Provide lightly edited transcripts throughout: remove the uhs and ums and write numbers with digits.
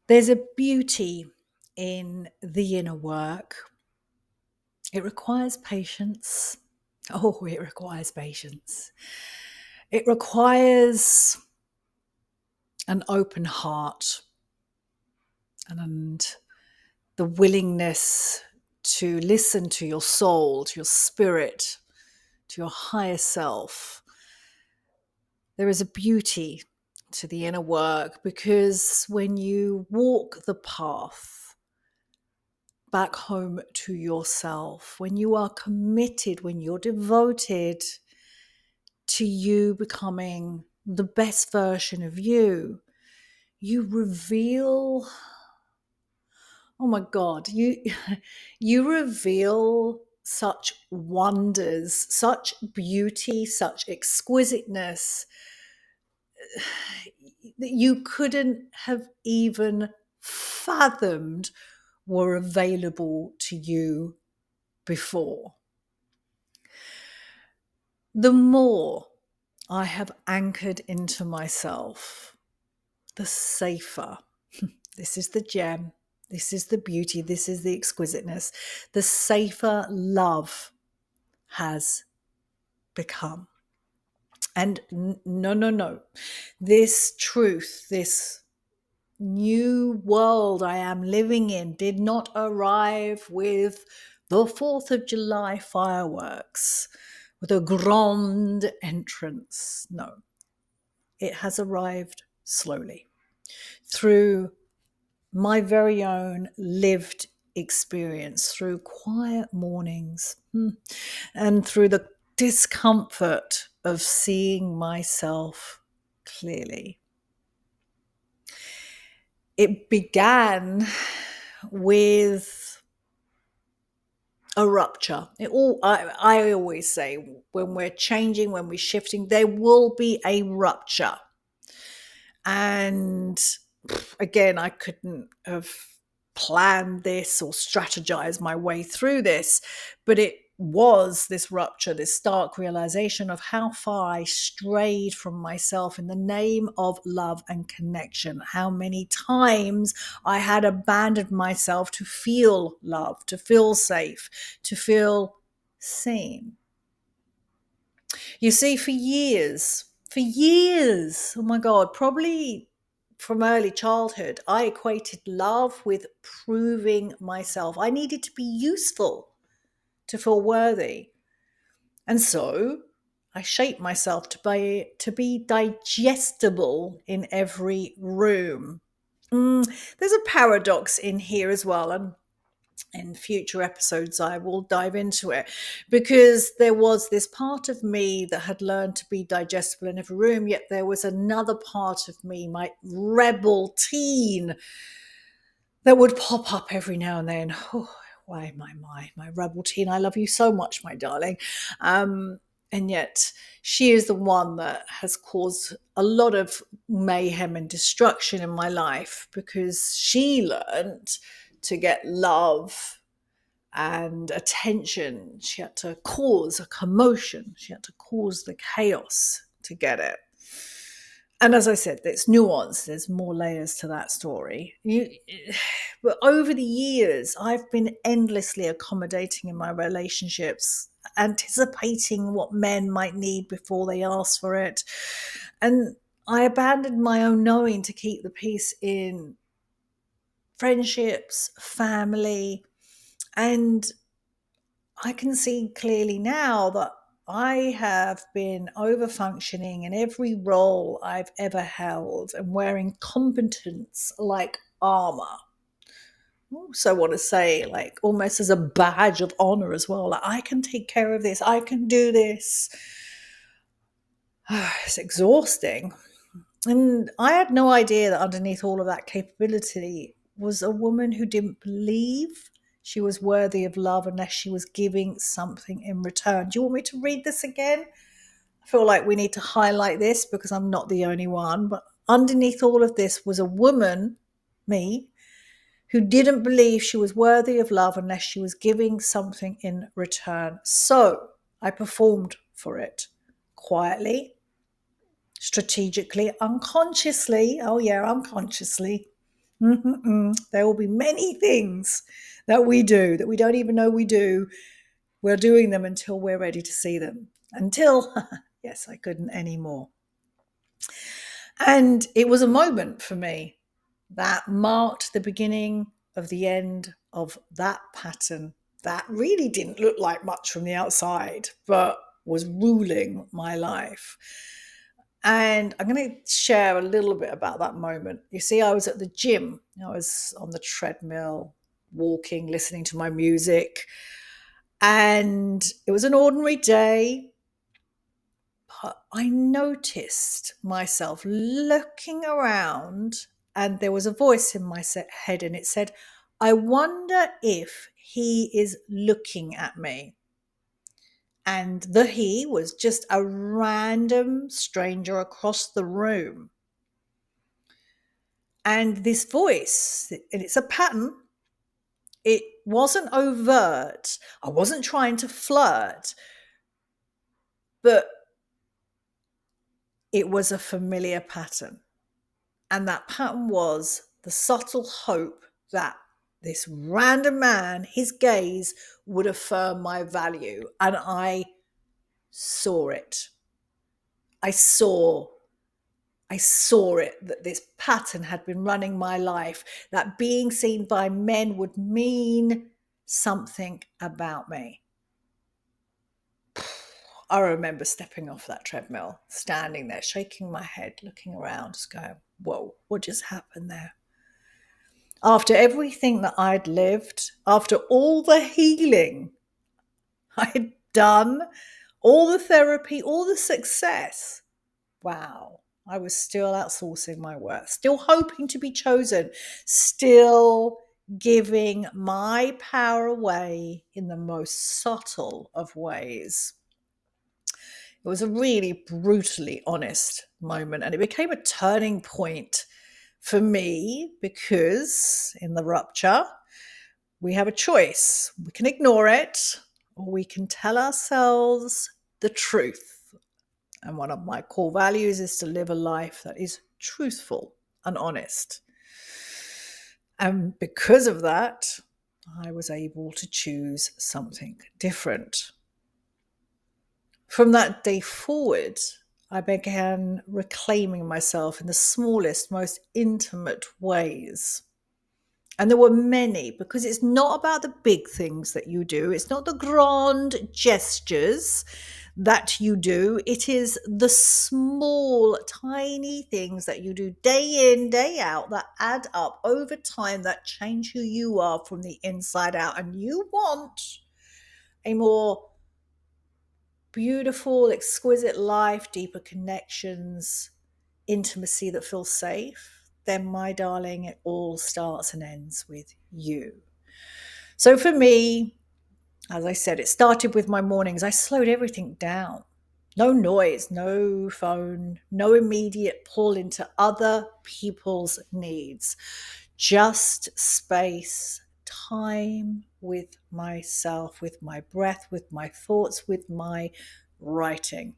There's a beauty in the inner work. It requires patience. Oh, it requires patience. It requires an open heart and the willingness to listen to your soul, to your spirit, to your higher self. There is a beauty to the inner work because when you walk the path back home to yourself, when you are committed, when you're devoted to you becoming the best version of you, you reveal, oh my God, you reveal such wonders, such beauty, such exquisiteness that you couldn't have even fathomed were available to you before. The more I have anchored into myself, the safer. This is the gem. This is the beauty. This is the exquisiteness. The safer love has become. And no. This truth, this new world I am living in did not arrive with the 4th of July fireworks, with a grand entrance. No, it has arrived slowly through my very own lived experience, through quiet mornings and through the discomfort of seeing myself clearly. It began with a rupture. I always say when we're changing, when we're shifting, there will be a rupture. And again, I couldn't have planned this or strategized my way through this, but it was this rupture, this stark realization of how far I strayed from myself in the name of love and connection, how many times I had abandoned myself to feel love, to feel safe, to feel seen. You see, for years, oh my God, probably from early childhood, I equated love with proving myself. I needed to be useful to feel worthy. And so I shaped myself to be digestible in every room. There's a paradox in here as well. And in future episodes, I will dive into it because there was this part of me that had learned to be digestible in every room, yet there was another part of me, my rebel teen, that would pop up every now and then. Oh, why, my rebel teen, I love you so much, my darling. And yet she is the one that has caused a lot of mayhem and destruction in my life because she learned to get love and attention. She had to cause a commotion. She had to cause the chaos to get it. And as I said, there's nuance. There's more layers to that story. But over the years, I've been endlessly accommodating in my relationships, anticipating what men might need before they ask for it. And I abandoned my own knowing to keep the peace in friendships, family, and I can see clearly now that I have been over functioning in every role I've ever held and wearing competence like armor. I also want to say, like, almost as a badge of honor as well. Like, I can take care of this, I can do this. It's exhausting. And I had no idea that underneath all of that capability was a woman who didn't believe she was worthy of love unless she was giving something in return. Do you want me to read this again? I feel like we need to highlight this because I'm not the only one. But underneath all of this was a woman, me, who didn't believe she was worthy of love unless she was giving something in return. So I performed for it quietly, strategically, unconsciously. Oh, yeah, unconsciously. There will be many things that we do that we don't even know we do. We're doing them until we're ready to see them. Until, yes, I couldn't anymore. And it was a moment for me that marked the beginning of the end of that pattern that really didn't look like much from the outside, but was ruling my life. And I'm going to share a little bit about that moment. You see, I was at the gym, I was on the treadmill, walking, listening to my music, and it was an ordinary day. But I noticed myself looking around, and there was a voice in my head, and it said, I wonder if he is looking at me. And the he was just a random stranger across the room. And this voice, and it's a pattern, it wasn't overt. I wasn't trying to flirt, but it was a familiar pattern. And that pattern was the subtle hope that this random man, his gaze would affirm my value. And I saw it. I saw it, that this pattern had been running my life, that being seen by men would mean something about me. I remember stepping off that treadmill, standing there, shaking my head, looking around, just going, whoa, what just happened there? After everything that I'd lived, after all the healing I'd done, all the therapy, all the success, wow, I was still outsourcing my worth, still hoping to be chosen, still giving my power away in the most subtle of ways. It was a really brutally honest moment, and it became a turning point for me because in the rupture, we have a choice. We can ignore it, or we can tell ourselves the truth. And one of my core values is to live a life that is truthful and honest. And because of that, I was able to choose something different. From that day forward, I began reclaiming myself in the smallest, most intimate ways. And there were many, because it's not about the big things that you do. It's not the grand gestures that you do. It is the small, tiny things that you do day in, day out that add up over time, that change who you are from the inside out. And you want a more beautiful, exquisite life, deeper connections, intimacy that feels safe, then my darling, it all starts and ends with you. So for me, as I said, it started with my mornings. I slowed everything down. No noise, no phone, no immediate pull into other people's needs. Just space, time with myself, with my breath, with my thoughts, with my writing.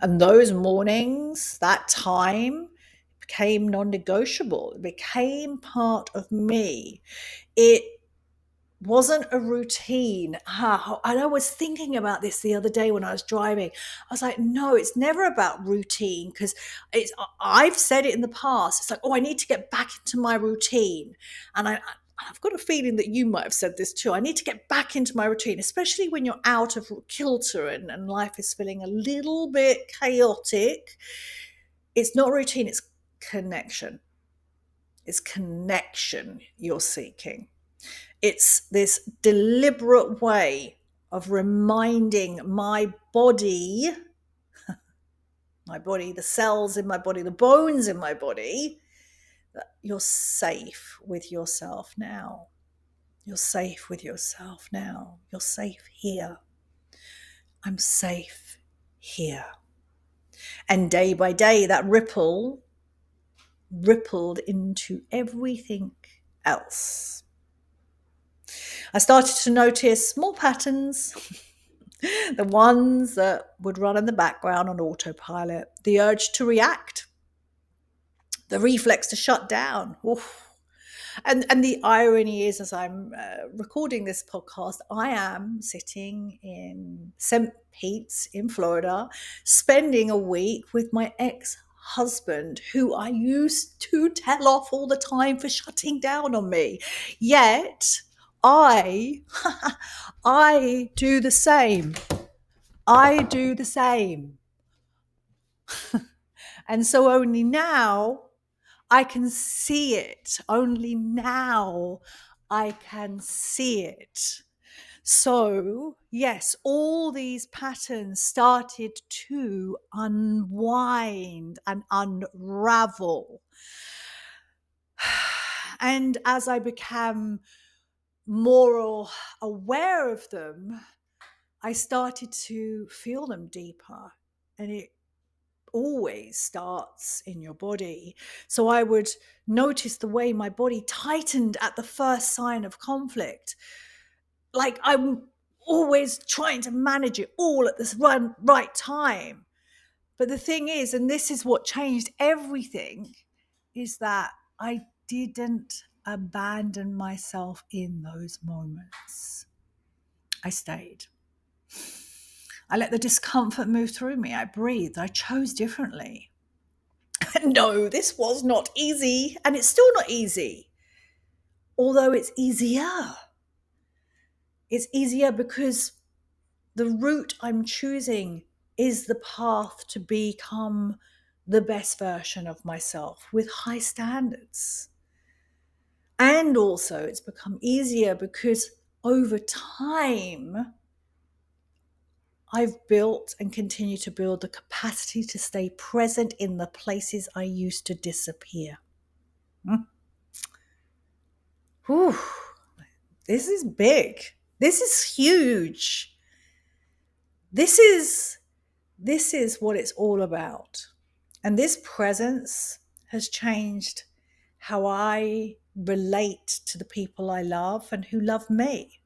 And those mornings, that time became non-negotiable. It became part of me. It wasn't a routine. And I was thinking about this the other day when I was driving. I was like, no, it's never about routine, because I've said it in the past. It's like, oh, I need to get back into my routine. And I've got a feeling that you might have said this too. I need to get back into my routine, especially when you're out of kilter and life is feeling a little bit chaotic. It's not routine, it's connection. It's connection you're seeking. It's this deliberate way of reminding my body, the cells in my body, the bones in my body, that you're safe with yourself now. You're safe with yourself now. You're safe here. I'm safe here. And day by day, that rippled into everything else. I started to notice small patterns, the ones that would run in the background on autopilot, the urge to react, the reflex to shut down. Oof. And the irony is, as I'm recording this podcast, I am sitting in St. Pete's in Florida, spending a week with my ex-husband, who I used to tell off all the time for shutting down on me. Yet I I do the same. I do the same. And so only now I can see it. Only now I can see it. So, yes, all these patterns started to unwind and unravel. And as I became more aware of them, I started to feel them deeper. And it always starts in your body. So I would notice the way my body tightened at the first sign of conflict. Like I'm always trying to manage it all at this right time. But the thing is, and this is what changed everything, is that I didn't abandon myself in those moments. I stayed. I let the discomfort move through me. I breathed. I chose differently. No, this was not easy, and it's still not easy. Although it's easier. It's easier because the route I'm choosing is the path to become the best version of myself with high standards. And also, it's become easier because over time, I've built and continue to build the capacity to stay present in the places I used to disappear. Whew. This is big. This is huge. This is what it's all about. And this presence has changed how I relate to the people I love and who love me.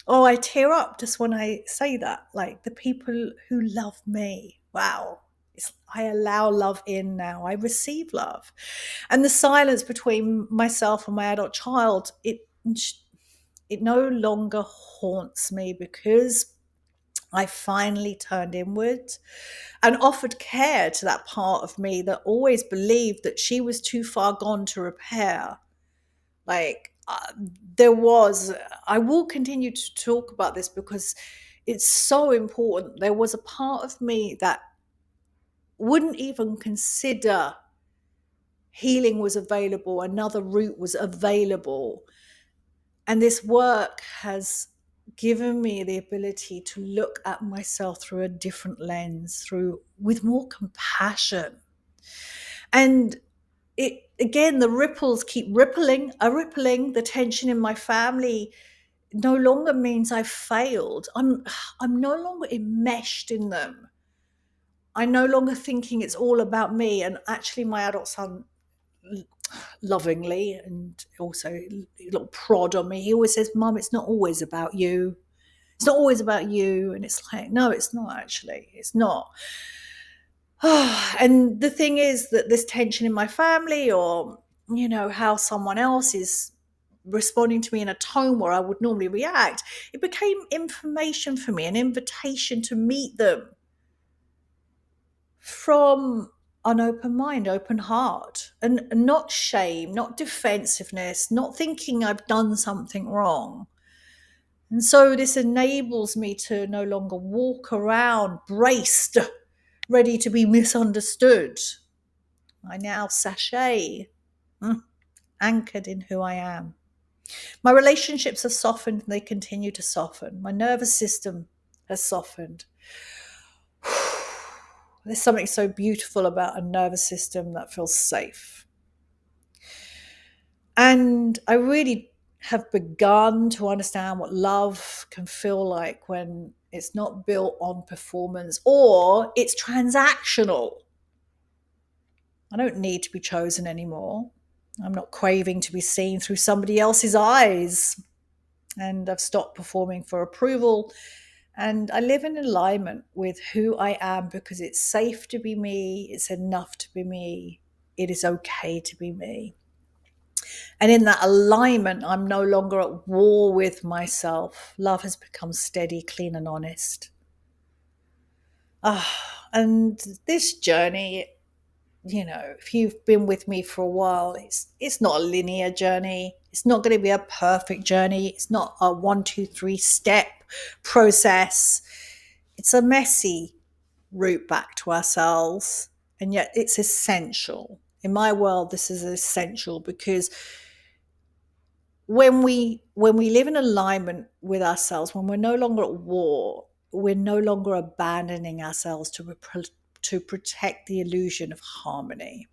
Oh, I tear up just when I say that. Like the people who love me. Wow. I allow love in now. I receive love. And the silence between myself and my adult child, it no longer haunts me because I finally turned inward and offered care to that part of me that always believed that she was too far gone to repair. Like I will continue to talk about this because it's so important. There was a part of me that wouldn't even consider healing was available, another route was available. And this work has given me the ability to look at myself through a different lens, with more compassion. And it again, the ripples keep rippling, the tension in my family no longer means I've failed. I'm no longer enmeshed in them. I'm no longer thinking it's all about me. And actually my adult son, lovingly and also a little prod on me, he always says, Mum, it's not always about you. It's not always about you. And it's like, no, it's not actually. It's not. And the thing is that this tension in my family, or, how someone else is responding to me in a tone where I would normally react, it became information for me, an invitation to meet them from an open mind, open heart, and not shame, not defensiveness, not thinking I've done something wrong. And so this enables me to no longer walk around braced, ready to be misunderstood. I now sashay, anchored in who I am. My relationships have softened and they continue to soften. My nervous system has softened. There's something so beautiful about a nervous system that feels safe. And I really have begun to understand what love can feel like when it's not built on performance or it's transactional. I don't need to be chosen anymore. I'm not craving to be seen through somebody else's eyes. And I've stopped performing for approval. And I live in alignment with who I am because it's safe to be me. It's enough to be me. It is okay to be me. And in that alignment, I'm no longer at war with myself. Love has become steady, clean, and honest. And this journey, if you've been with me for a while, it's not a linear journey. It's not going to be a perfect journey. It's not a 1, 2, 3 step process. It's a messy route back to ourselves, and yet it's essential. In my world, this is essential because when we live in alignment with ourselves, when we're no longer at war, we're no longer abandoning ourselves to protect the illusion of harmony.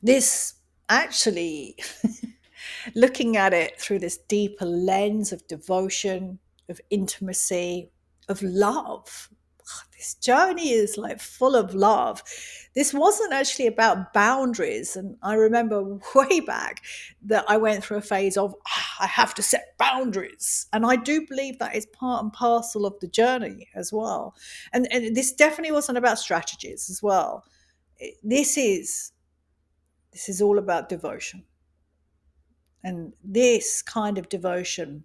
This actually, looking at it through this deeper lens of devotion, of intimacy, of love, this journey is like full of love. This wasn't actually about boundaries. And I remember way back that I went through a phase of, I have to set boundaries. And I do believe that is part and parcel of the journey as well. And this definitely wasn't about strategies as well. This is all about devotion. And this kind of devotion,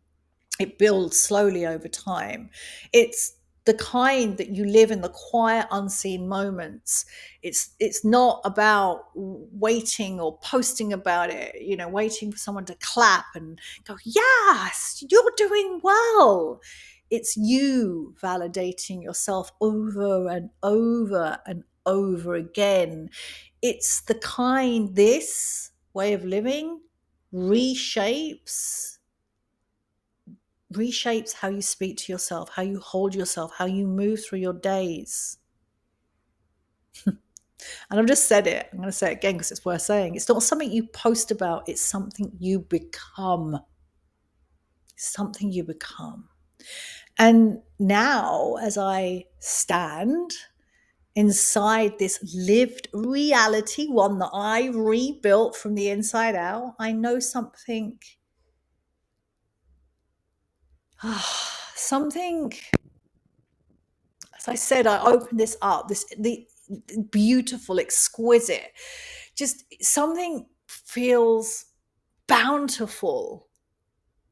it builds slowly over time. It's the kind that you live in the quiet, unseen moments. It's not about waiting or posting about it, waiting for someone to clap and go, yes, you're doing well. It's you validating yourself over and over and over again. It's the kind, this way of living reshapes how you speak to yourself, how you hold yourself, how you move through your days. And I've just said it. I'm going to say it again because it's worth saying. It's not something you post about. It's something you become. Something you become. And now, as I stand inside this lived reality, one that I rebuilt from the inside out, I know something. Something, as I said, I opened this up, the beautiful, exquisite, just something feels bountiful,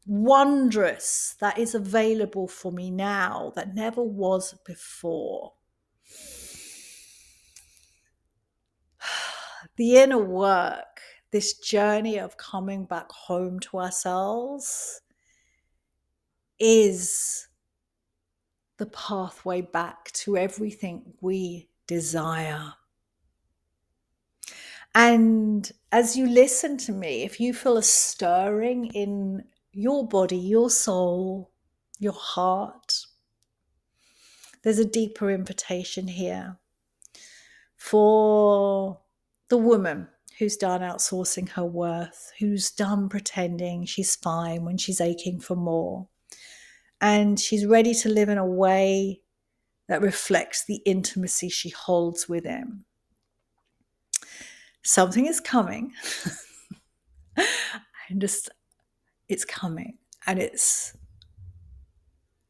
wondrous that is available for me now that never was before. The inner work, this journey of coming back home to ourselves, is the pathway back to everything we desire. And as you listen to me, if you feel a stirring in your body, your soul, your heart, there's a deeper invitation here for the woman who's done outsourcing her worth, who's done pretending she's fine when she's aching for more. And she's ready to live in a way that reflects the intimacy she holds within. Something is coming. It's coming. And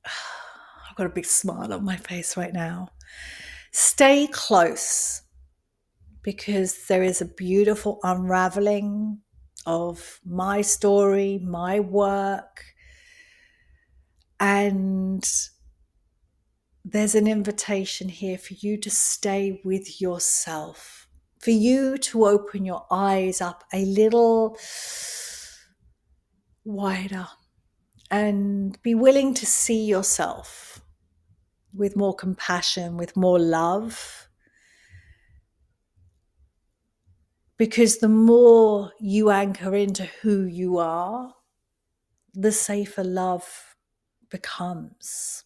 I've got a big smile on my face right now. Stay close, because there is a beautiful unraveling of my story, my work, and there's an invitation here for you to stay with yourself, for you to open your eyes up a little wider and be willing to see yourself with more compassion, with more love. Because the more you anchor into who you are, the safer love becomes.